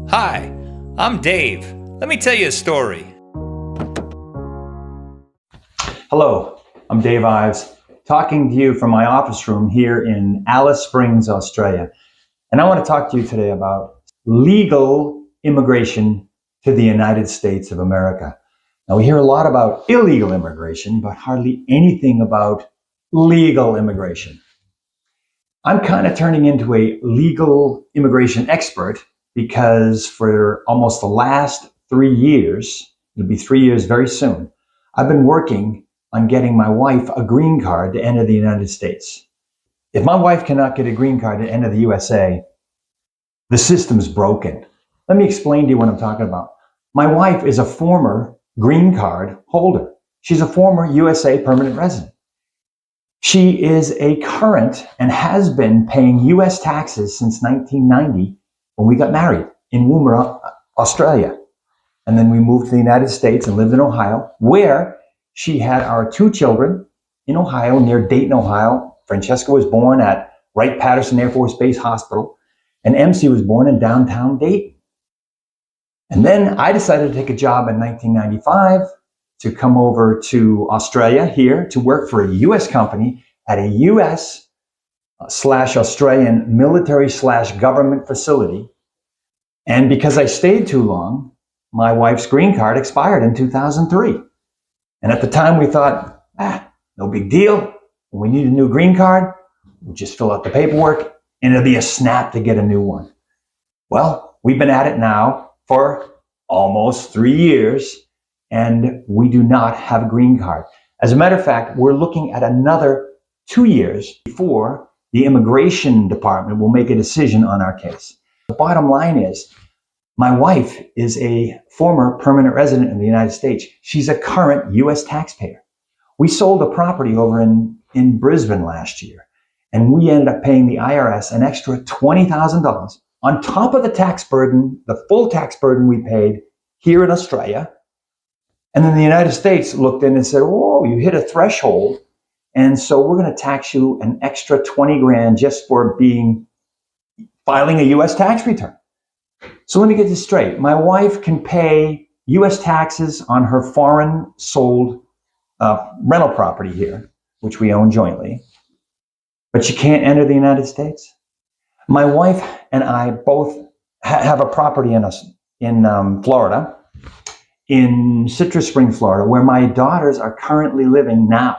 Hi, I'm Dave. Let me tell you a story. Hello, I'm daveives, talking to you from my office room here in Alice Springs, Australia. And I want to talk to you today about legal immigration to the United States of America. Now, we hear a lot about illegal immigration, but hardly anything about legal immigration. I'm kind of turning into a legal immigration expert because for almost the last 3 years, it'll be 3 years very soon, I've been working on getting my wife a green card to enter the United States. If my wife cannot get a green card to enter the USA, the system's broken. Let me explain to you what I'm talking about. My wife is a former green card holder. She's a former USA permanent resident. She is a current and has been paying US taxes since 1990 when we got married in Woomera, Australia. And then we moved to the United States and lived in Ohio, where she had our 2 children in Ohio, near Dayton, Ohio. Francesca was born at Wright-Patterson Air Force Base Hospital, and MC was born in downtown Dayton. And then I decided to take a job in 1995 to come over to Australia here to work for a US company at a US / Australian military / government facility. And because I stayed too long, my wife's green card expired in 2003. And at the time we thought, no big deal. When we need a new green card, we'll just fill out the paperwork and it'll be a snap to get a new one. Well, we've been at it now for almost 3 years and we do not have a green card. As a matter of fact, we're looking at another 2 years before the immigration department will make a decision on our case. The bottom line is, my wife is a former permanent resident in the United States. She's a current US taxpayer. We sold a property over in Brisbane last year, and we ended up paying the IRS an extra $20,000 on top of the tax burden, the full tax burden we paid here in Australia. And then the United States looked in and said, "Oh, you hit a threshold, and so we're going to tax you an extra 20 grand just for filing a US tax return." So let me get this straight. My wife can pay US taxes on her foreign sold rental property here, which we own jointly, but she can't enter the United States. My wife and I both have a property in Florida, in Citrus Springs, Florida, where my daughters are currently living now.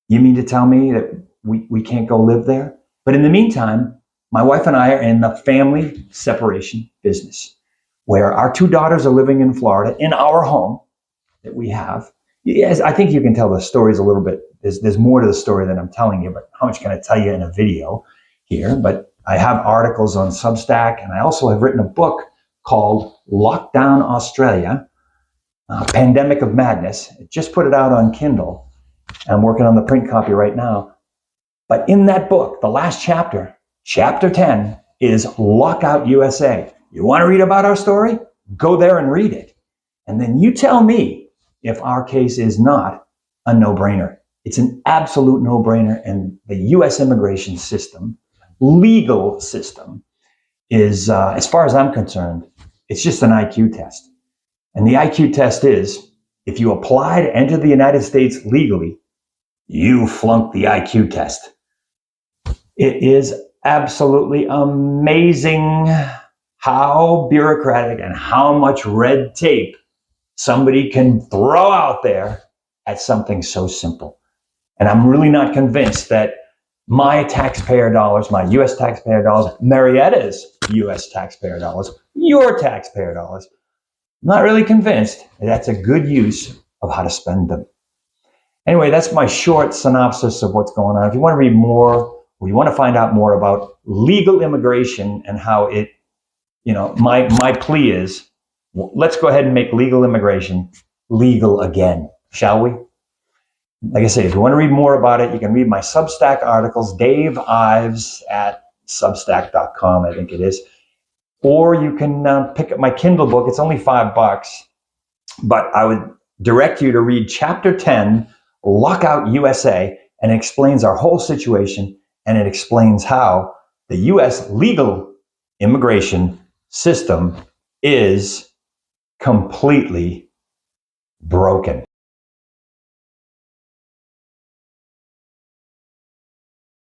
You mean to tell me that we can't go live there? But in the meantime, my wife and I are in the family separation business, where our 2 daughters are living in Florida in our home that we have. Yes, I think you can tell the stories a little bit. There's more to the story than I'm telling you, but how much can I tell you in a video here? But I have articles on Substack, and I also have written a book called Lockdown Australia, Pandemic of Madness. I just put it out on Kindle. I'm working on the print copy right now. But in that book, the last chapter, Chapter 10, is Lockout USA. You want to read about our story? Go there and read it. And then you tell me if our case is not a no-brainer. It's an absolute no-brainer, and the US immigration system, legal system, is, as far as I'm concerned, it's just an IQ test. And the IQ test is, if you apply to enter the United States legally, you flunk the IQ test. It is absolutely amazing how bureaucratic and how much red tape somebody can throw out there at something so simple. And I'm really not convinced that my taxpayer dollars, my US taxpayer dollars, Marietta's US taxpayer dollars, your taxpayer dollars, I'm not really convinced that that's a good use of how to spend them. Anyway, that's my short synopsis of what's going on. If you want to read more, or you want to find out more about legal immigration and how it, my plea is, let's go ahead and make legal immigration legal again, shall we? Like I say, if you want to read more about it, you can read my Substack articles, daveives at substack.com, I think it is. Or you can pick up my Kindle book. It's only $5, but I would direct you to read Chapter 10, Lockout USA, and it explains our whole situation, and it explains how the US legal immigration system is completely broken.